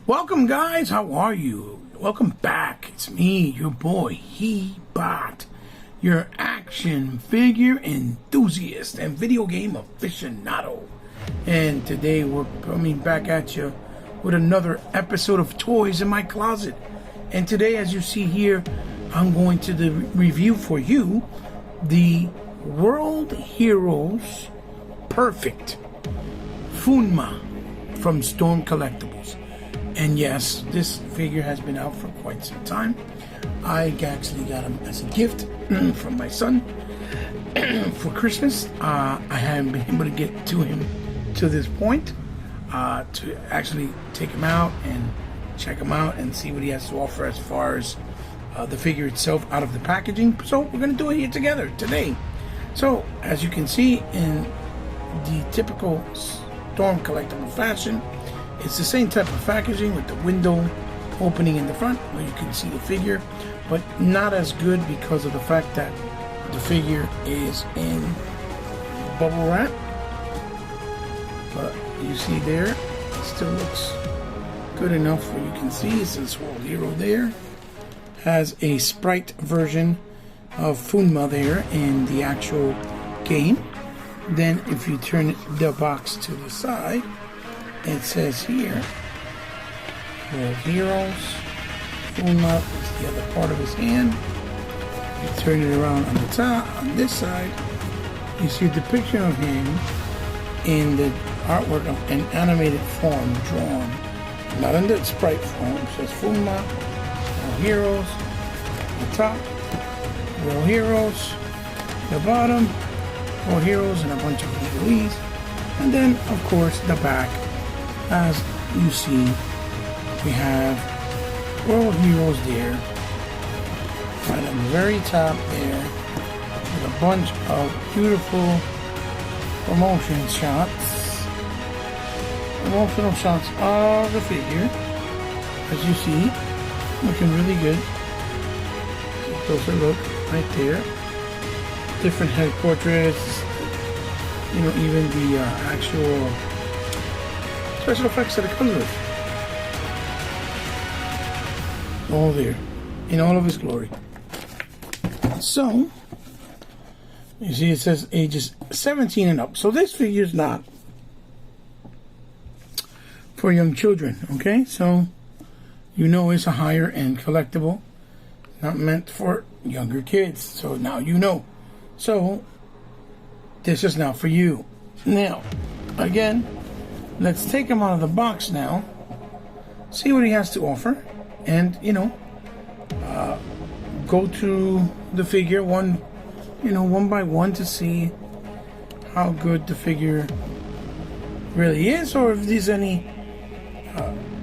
Welcome, guys. How are you? Welcome back. It's me, your boy, He-Bot, your action figure enthusiast and video game aficionado. And today we're coming back at you with another episode of Toys in My Closet. And today, as you see here, I'm going to review for you the World Heroes Perfect Fuuma from Storm Collectibles. And yes, this figure has been out for quite some time. I actually got him as a gift from my son for Christmas. I haven't been able to get to him to this point to actually take him out and check him out and see what he has to offer as far as the figure itself out of the packaging. So we're going to do it here together today. So as you can see, in the typical Storm Collectible fashion, it's the same type of packaging with the window opening in the front where you can see the figure, but not as good because of the fact that the figure is in bubble wrap. But you see there, it still looks good enough where you can see it says World Hero there. Has a sprite version of Fuuma there in the actual game. Then if you turn the box to the side, it says here, World Heroes, Fuuma is the other part of his hand. You turn it around on the top, on this side, you see the picture of him in the artwork of an animated form drawn, not in the sprite form. It says Fuuma, World Heroes, the top, World Heroes, the bottom, World Heroes, and a bunch of legalese. And then, of course, the back. As you see, we have World Heroes there, right on the very top there, with a bunch of beautiful promotional shots of the figure. As you see, looking really good. Closer look right there. Different head portraits, you know, even the actual special effects that it comes with. All there, in all of its glory. So, you see it says ages 17 and up. So this figure is not for young children, okay? So, you know it's a higher end collectible, not meant for younger kids. So now you know. So, this is not for you. Now, again, let's take him out of the box now, see what he has to offer, and, you know, go through the figure one by one to see how good the figure really is, or if there's any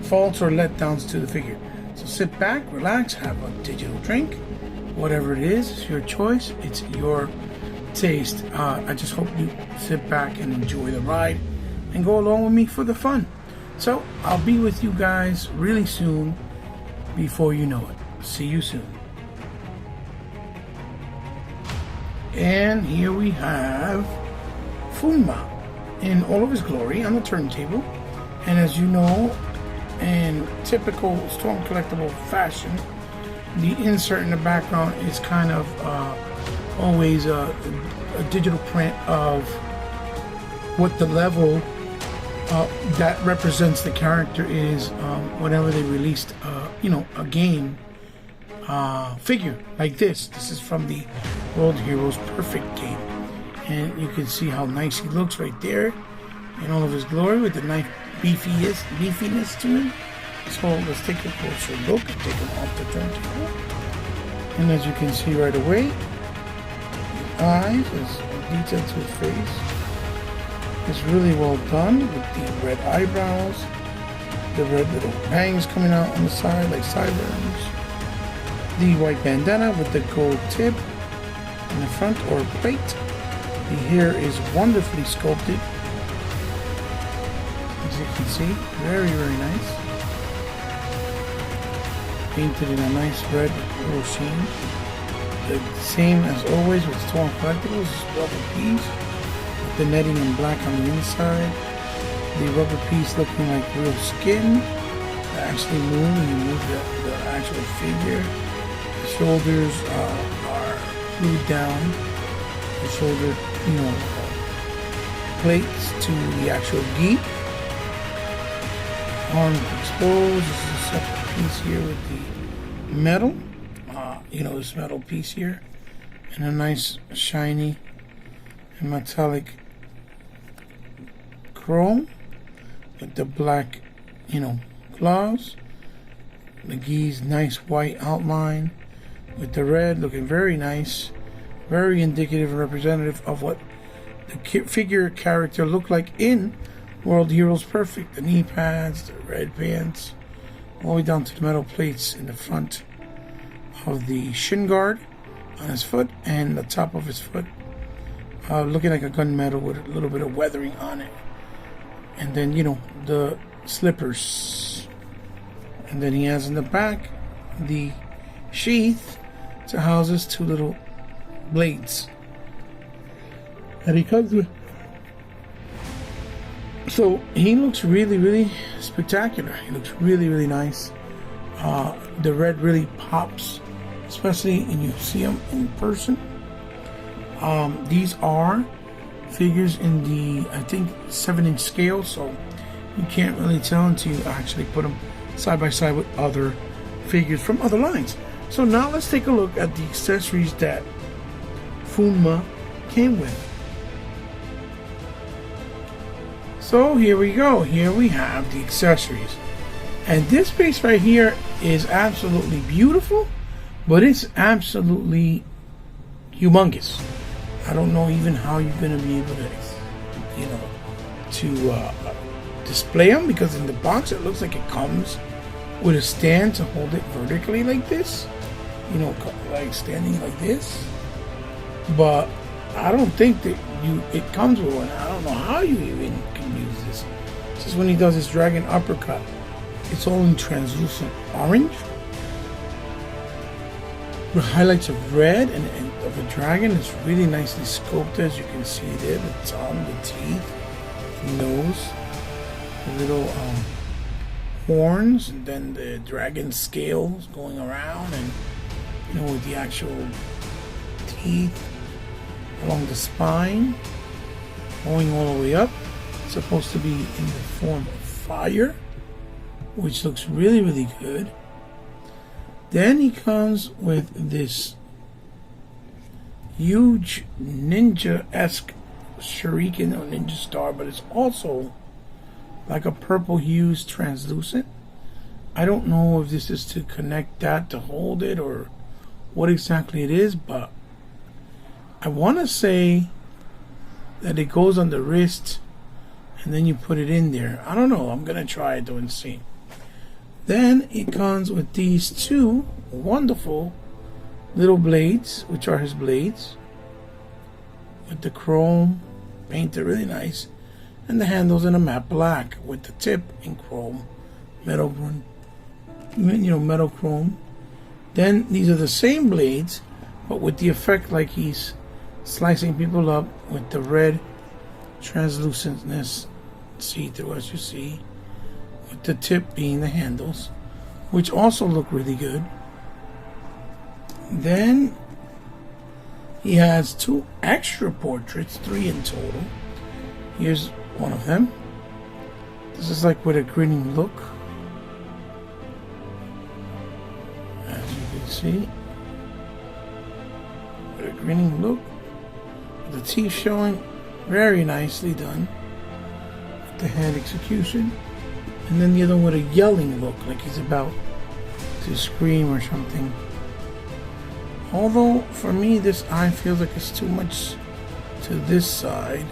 faults or letdowns to the figure. So sit back, relax, have a digital drink, whatever it is, it's your choice, it's your taste. I just hope you sit back and enjoy the ride and go along with me for the fun. So I'll be with you guys really soon, before you know it. See you soon. And here we have Fuuma in all of his glory on the turntable. And as you know, in typical Storm Collectible fashion, the insert in the background is kind of always a digital print of what the level that represents the character is whenever they released a game figure like this. This is from the World Heroes Perfect game, and you can see how nice he looks right there in all of his glory with the nice beefiness to him. So let's take a closer look and take him off the turntable. And as you can see right away, the eyes, is detailed to his face, is really well done with the red eyebrows, the red little bangs coming out on the side like sideburns, the white bandana with the gold tip in the front or plate. The hair is wonderfully sculpted, as you can see, very nice. Painted in a nice red little sheen. The same as always with Storm Collectibles, rubber piece, with the netting in black on the inside. The rubber piece looking like real skin. actually move, and you move the actual figure. The shoulders are glued down. The shoulder, plates to the actual gi. Arms exposed. This is a separate piece here with the metal. This metal piece here, and a nice shiny and metallic chrome with the black, gloves. The gi's nice white outline with the red, looking very nice, very indicative and representative of what the figure character looked like in World Heroes Perfect. The knee pads, the red pants, all the way down to the metal plates in the front of the shin guard on his foot and the top of his foot, looking like a gunmetal with a little bit of weathering on it. And then, the slippers. And then he has in the back the sheath to house his two little blades that he comes with. So he looks really, really spectacular. He looks really, really nice. The red really pops, especially when you see him in person. These are figures in the, I think, 7-inch scale, so you can't really tell until you actually put them side by side with other figures from other lines. So now let's take a look at the accessories that Fuuma came with. So here we go. Here we have the accessories. And this piece right here is absolutely beautiful, but it's absolutely humongous. I don't know even how you're going to be able to, display them, because in the box it looks like it comes with a stand to hold it vertically like this, like standing like this. But I don't think that it comes with one. I don't know how you even can use this. This is when he does his dragon uppercut. It's all in translucent orange. The highlights of red and of a dragon is really nicely sculpted, as you can see there. The tongue, the teeth, the nose, the little horns, and then the dragon scales going around, and with the actual teeth along the spine, going all the way up. It's supposed to be in the form of fire, which looks really, really good. Then he comes with this huge ninja-esque shuriken or ninja star, but it's also like a purple hues translucent. I don't know if this is to connect that to hold it or what exactly it is, but I want to say that it goes on the wrist and then you put it in there. I don't know. I'm going to try it though and see. Then it comes with these two wonderful little blades, which are his blades, with the chrome painted really nice, and the handles in a matte black with the tip in chrome, metal chrome. Then these are the same blades, but with the effect like he's slicing people up with the red translucentness, see-through as you see, with the tip being the handles, which also look really good. Then he has two extra portraits, 3 in total. Here's one of them. This is like with a grinning look, as you can see, with a grinning look, the teeth showing, very nicely done, with the hand execution. And then the other one with a yelling look, like he's about to scream or something. Although, for me, this eye feels like it's too much to this side.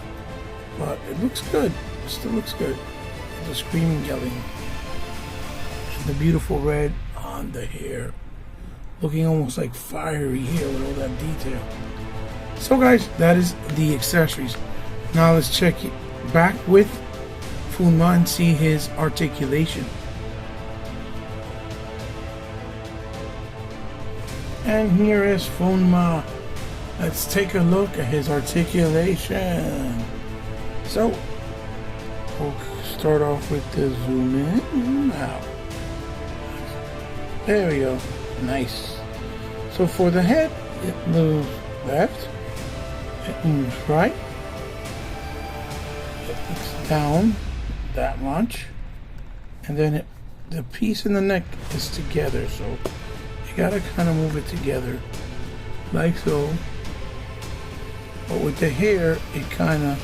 But it looks good. It still looks good. The screaming, yelling. And the beautiful red on the hair. Looking almost like fiery hair with all that detail. So, guys, that is the accessories. Now let's check it back with Fuuma and see his articulation. And here is Fuuma. Let's take a look at his articulation. So, we'll start off with the zoom in and out. There we go. Nice. So for the head, it moves left, it moves right, it looks down that much, and then the piece in the neck is together, so you gotta kind of move it together like so. But with the hair, it kind of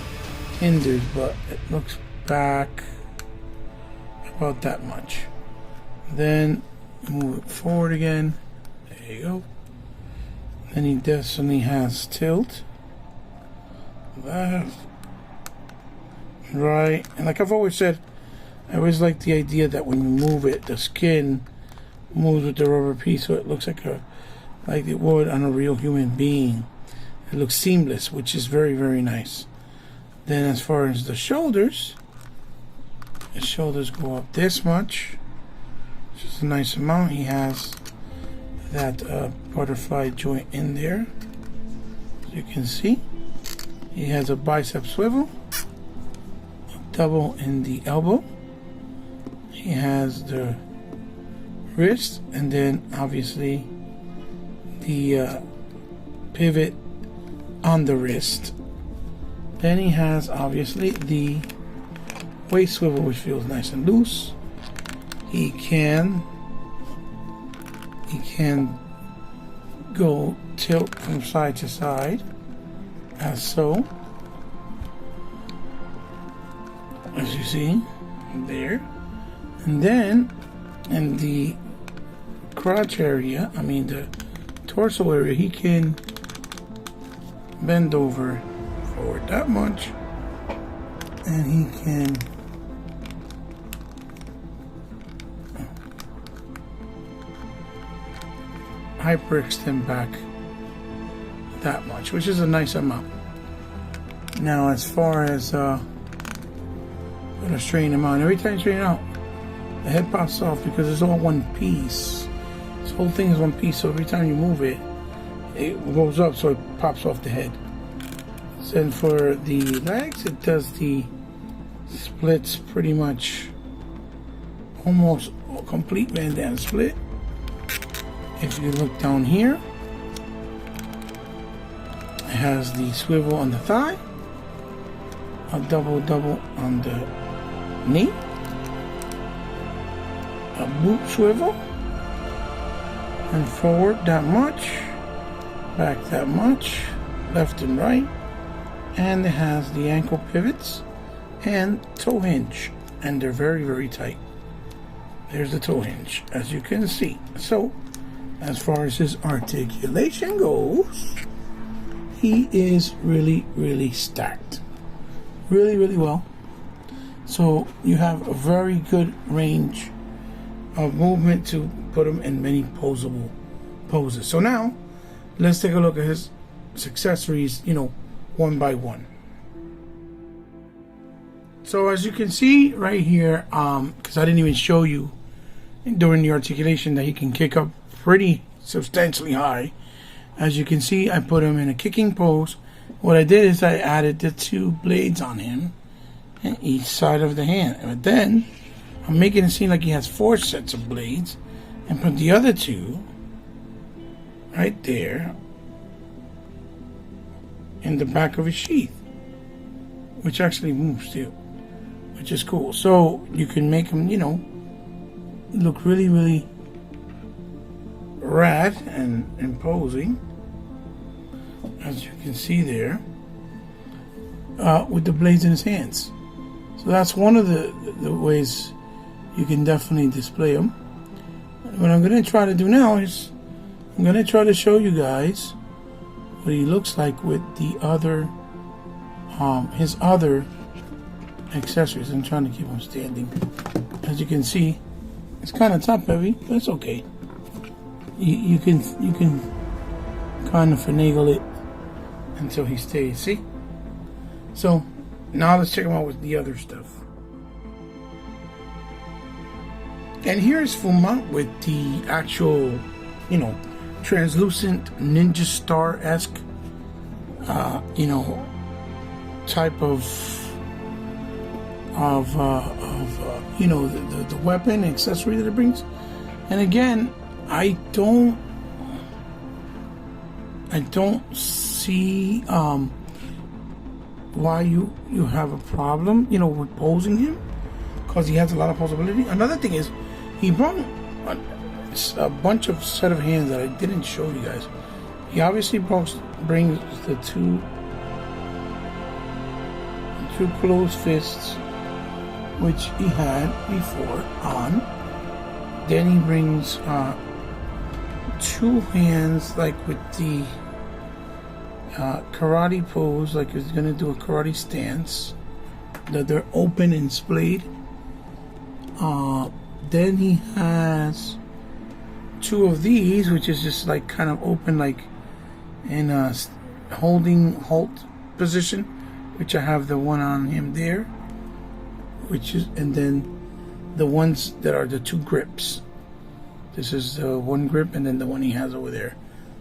hinders, but it looks back about that much. Then move it forward again. There you go. Then he definitely has tilt. Left, right, and like I've always said, I always like the idea that when you move it, the skin moves with the rubber piece, so it looks like it would on a real human being. It looks seamless, which is very, very nice. Then as far as the shoulders go up this much, which is a nice amount. He has that butterfly joint in there, as you can see. He has a bicep swivel, a double in the elbow. He has the wrist, and then obviously the pivot on the wrist. Then he has obviously the waist swivel, which feels nice and loose. He can go tilt from side to side, as so, as you see there. And then in the crotch area, I mean the torso area, he can bend over forward that much, and he can hyperextend back that much, which is a nice amount. Now as far as I'm gonna straighten him out, every time you straighten out, the head pops off because it's all one piece. This whole thing is one piece, so every time you move it, it goes up, so it pops off the head. Then for the legs, it does the splits pretty much, almost a complete bandana split. If you look down here, it has the swivel on the thigh, a double on the knee, a boot swivel, and forward that much, back that much, left and right, and it has the ankle pivots and toe hinge, and they're very, very tight. There's the toe hinge, as you can see. So as far as his articulation goes, he is really, really stacked, really, really well. So you have a very good range of movement to put him in many posable poses. So now let's take a look at his accessories, one by one. So as you can see right here, because I didn't even show you during the articulation that he can kick up pretty substantially high. As you can see, I put him in a kicking pose. What I did is I added the two blades on him on each side of the hand, but then I'm making it seem like he has 4 sets of blades, and put the other 2 right there in the back of his sheath, which actually moves too, which is cool. So you can make him, look really, really rad and imposing, as you can see there, with the blades in his hands. So that's one of the ways you can definitely display them. What I'm going to try to do now is I'm going to try to show you guys what he looks like with the other his other accessories. I'm trying to keep him standing. As you can see, it's kind of top heavy, but it's okay. You can kind of finagle it until he stays. See? So now let's check him out with the other stuff. And here's Fuuma with the actual, translucent ninja star-esque, type of the weapon accessory that it brings. And again, I don't see why you have a problem, you know, with posing him, because he has a lot of posability. Another thing is, he brought a bunch of set of hands that I didn't show you guys. He obviously brings the two closed fists, which he had before on. Then he brings two hands, like with the karate pose, like he's gonna do a karate stance, that they're open and splayed. Then he has two of these, which is just like kind of open, like in a holding halt position, which I have the one on him there, which is, and then the ones that are the two grips. This is the one grip, and then the one he has over there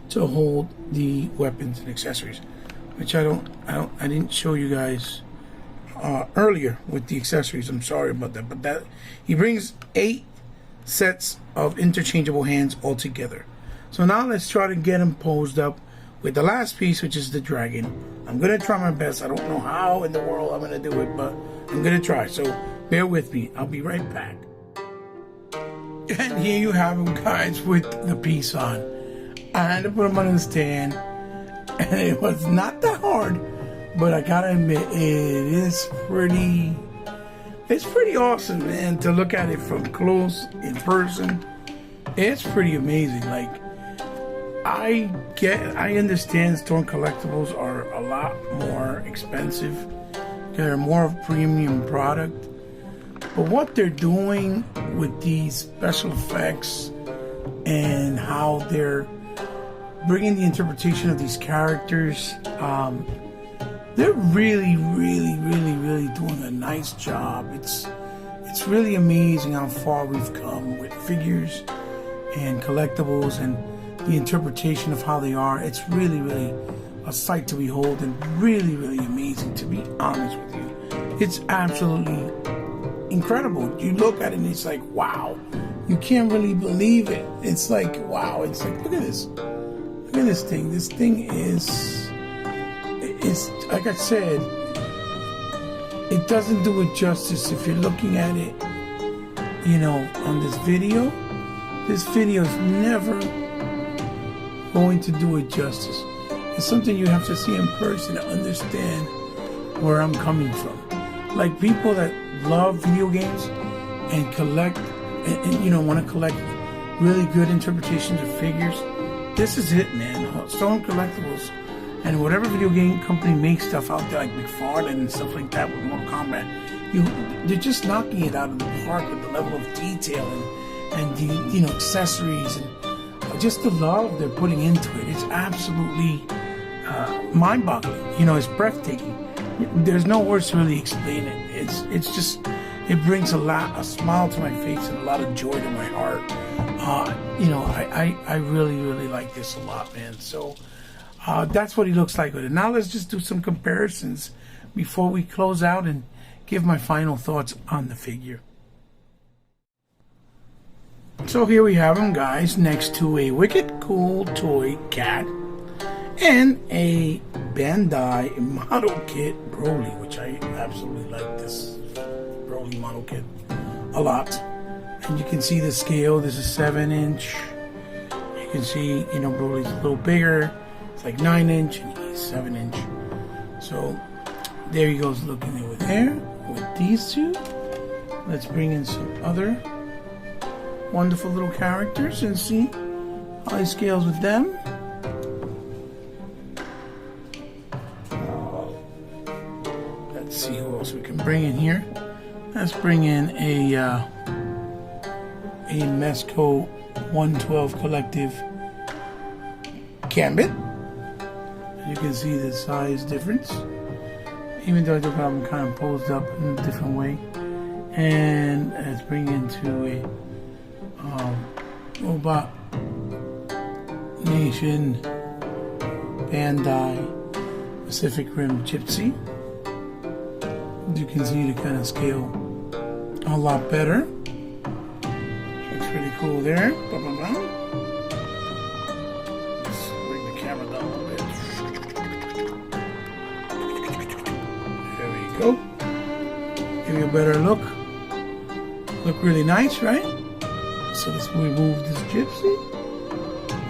to hold the weapons and accessories, which I didn't show you guys earlier with the accessories. I'm sorry about that, but that he brings 8 sets of interchangeable hands all together. So now let's try to get him posed up with the last piece, which is the dragon. I'm gonna try my best. I don't know how in the world I'm gonna do it, but I'm gonna try. So bear with me. I'll be right back. And here you have him, guys, with the piece on. I had to put him on the stand, and it was not that hard, but I gotta admit, it's pretty awesome, man, to look at it from close in person. It's pretty amazing. Like, I understand Storm collectibles are a lot more expensive. They're more of a premium product. But what they're doing with these special effects and how they're bringing the interpretation of these characters, they're really doing a nice job. It's really amazing how far we've come with figures and collectibles and the interpretation of how they are. It's really a sight to behold, and really amazing, to be honest with you. It's absolutely incredible. You look at it and it's like, wow. You can't really believe it. It's like, wow. It's like, look at this. Look at this thing. This thing is like I said, it doesn't do it justice. If you're looking at it, you know, on this video is never going to do it justice. It's something you have to see in person to understand where I'm coming from. Like, people that love video games and collect, and you know, want to collect really good interpretations of figures, this is it, man. Stone Collectibles and whatever video game company makes stuff out there, like McFarlane and stuff like that with Mortal Kombat, they're just knocking it out of the park with the level of detail and the, you know, accessories and just the love they're putting into it. It's absolutely mind-boggling. You know, it's breathtaking. There's no words to really explain it. It's just, it brings a smile to my face and a lot of joy to my heart. You know, I really like this a lot, man. So that's what he looks like with it. Now let's just do some comparisons before we close out and give my final thoughts on the figure. So here we have him, guys, next to a wicked cool toy cat and a Bandai model kit Broly, which I absolutely like this Broly model kit a lot. And you can see the scale. This is 7-inch. You can see, you know, Broly's a little bigger. It's like 9-inch and he's 7-inch. So there he goes, looking over there with these two. Let's bring in some other wonderful little characters and see how he scales with them. Let's see who else we can bring in here. Let's bring in a Mesco 112 Collective Gambit. You can see the size difference, even though I do have them kind of posed up in a different way. And let's bring into a Robot Nation Bandai Pacific Rim Gypsy. You can see the kind of scale a lot better. Looks pretty cool there. Blah, blah, blah. camera down a little bit. There we go. Give you a better look. Look really nice, right? So let's remove this gypsy.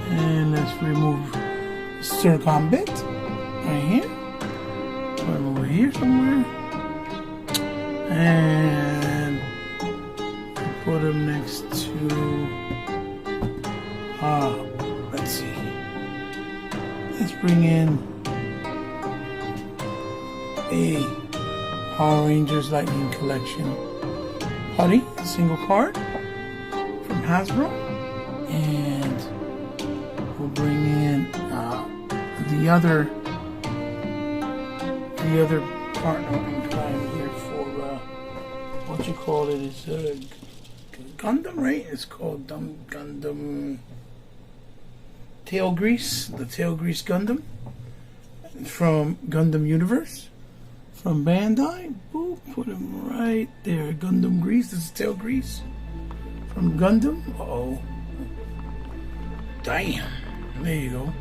And let's remove the Circon bit right here. Put him over here somewhere. And put him next to, let's see. Let's bring in a Power Rangers Lightning Collection putty, single card from Hasbro. And we'll bring in the other partner in crime here for what you call it is Gundam, right? It's called Gundam Tail Grease, the Tail Grease Gundam from Gundam Universe from Bandai. Boop, put him right there. Gundam Grease. This is Tail Grease from Gundam. Uh-oh. Damn. There you go.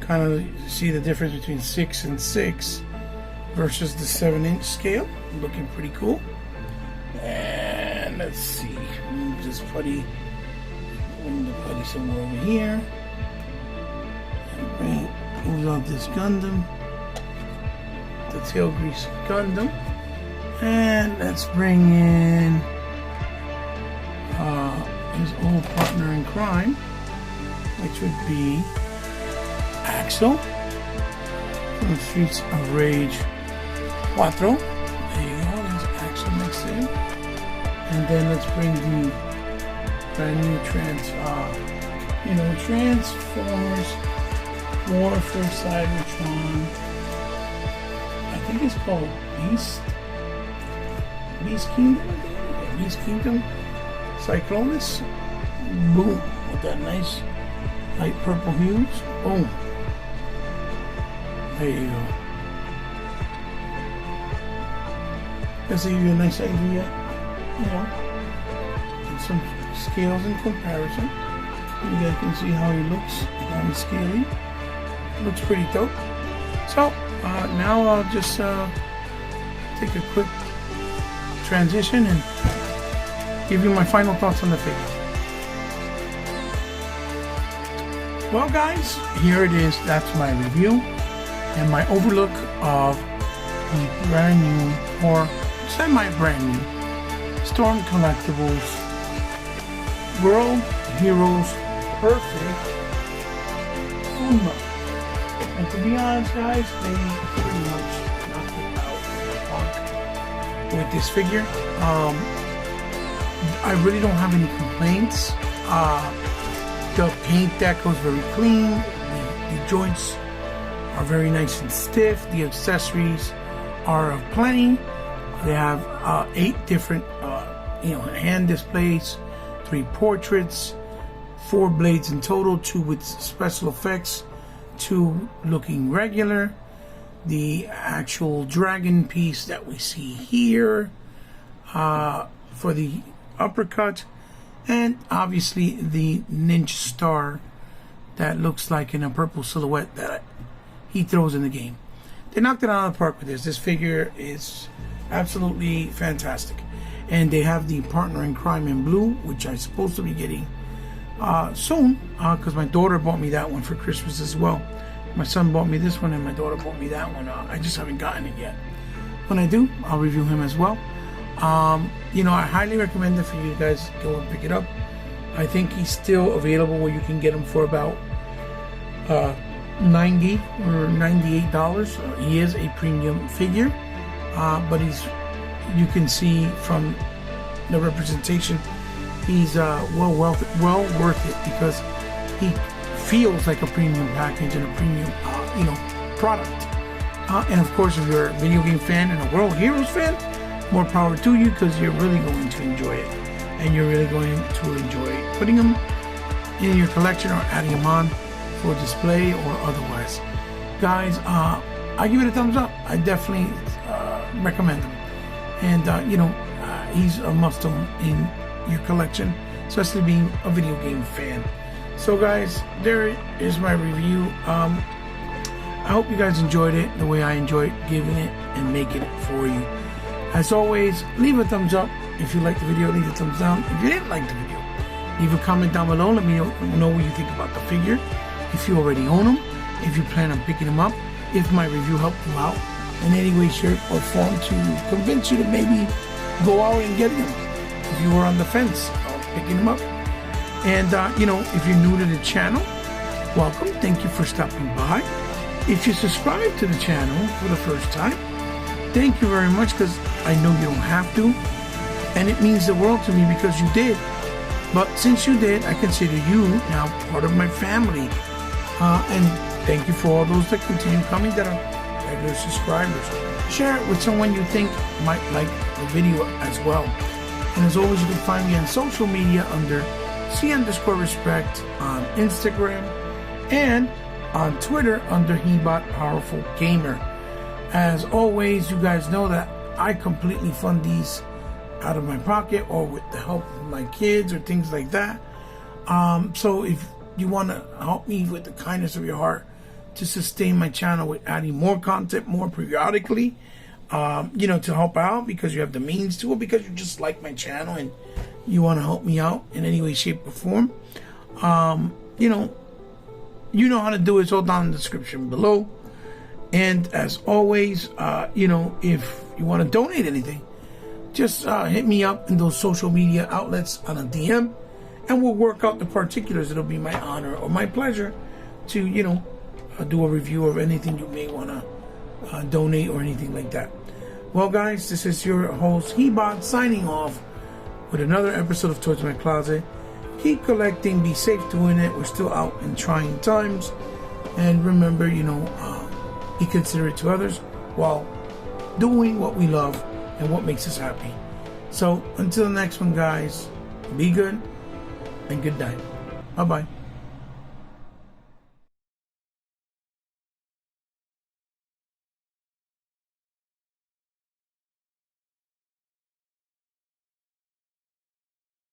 Kind of see the difference between 6 and 6 versus the 7-inch scale. Looking pretty cool. And let's see. Move this putty. Bring the putty somewhere over here. And move out this Gundam. The Tail Grease Gundam. And let's bring in his old partner in crime, which would be Axel from Streets of Rage 4. There you go, there's Axel next to him. And then let's bring the brand new Transformers War for Cybertron. I think it's called Beast Kingdom, I think. Yeah, Beast Kingdom. Cyclonus. Boom. With that nice light purple hues. Boom. There you go. That's give you a nice idea, and some scales in comparison. You guys can see how he looks on scaling. Looks pretty dope. So now I'll just take a quick transition and give you my final thoughts on the figure. Well guys, here it is. That's my review and my overlook of the brand new, or semi-brand new, Storm Collectibles World Heroes Perfect Fuuma. And to be honest guys, they pretty much knocked it out of the park with this figure. I really don't have any complaints. The paint deco is very clean. The joints are very nice and stiff. The accessories are of plenty. They have 8 different hand displays, 3 portraits, 4 blades in total, 2 with special effects, 2 looking regular. The actual dragon piece that we see here for the uppercut, and obviously the ninja star that looks like in a purple silhouette that he throws in the game. They knocked it out of the park with this. This figure is absolutely fantastic. And they have the partner in crime in blue, which I'm supposed to be getting soon, because my daughter bought me that one for Christmas as well. My son bought me this one and my daughter bought me that one. I just haven't gotten it yet. When I do, I'll review him as well. I highly recommend it for you guys. Go and pick it up. I think he's still available where you can get him for about $90 or $98. He is a premium figure, but you can see from the representation, he's well worth it, because he feels like a premium package and a premium product. And of course, if you're a video game fan and a World Heroes fan, more power to you, because you're really going to enjoy it, and you're really going to enjoy putting them in your collection or adding them on for display or otherwise. Guys, I give it a thumbs up. I definitely recommend them, and he's a must-own in your collection, especially being a video game fan. So guys, there is my review. I hope you guys enjoyed it the way I enjoyed giving it and making it for you. As always, leave a thumbs up. If you liked the video, leave a thumbs down. If you didn't like the video, leave a comment down below. Let me know what you think about the figure. If you already own them, if you plan on picking them up, if my review helped you out in any way, shape, or form to convince you to maybe go out and get them. If you were on the fence of picking them up. And, if you're new to the channel, welcome. Thank you for stopping by. If you subscribe to the channel for the first time, thank you very much, because I know you don't have to. And it means the world to me because you did. But since you did, I consider you now part of my family. And thank you for all those that continue coming that are regular subscribers. Share it with someone you think might like the video as well. And as always, you can find me on social media under C_respect on Instagram and on Twitter under Hebot Powerful Gamer. As always, you guys know that I completely fund these out of my pocket or with the help of my kids or things like that. So if you want to help me with the kindness of your heart to sustain my channel with adding more content more periodically, to help out because you have the means to, or because you just like my channel and you want to help me out in any way, shape, or form, you know how to do it. It's all down in the description below. And as always, if you want to donate anything, just hit me up in those social media outlets on a DM, and we'll work out the particulars. It'll be my honor or my pleasure to, do a review of anything you may want to donate or anything like that. Well, guys, this is your host, Hebot, signing off with another episode of Towards My Closet. Keep collecting, be safe doing it. We're still out in trying times. And remember, be considerate to others while doing what we love and what makes us happy. So until the next one, guys, be good and good night. Bye-bye.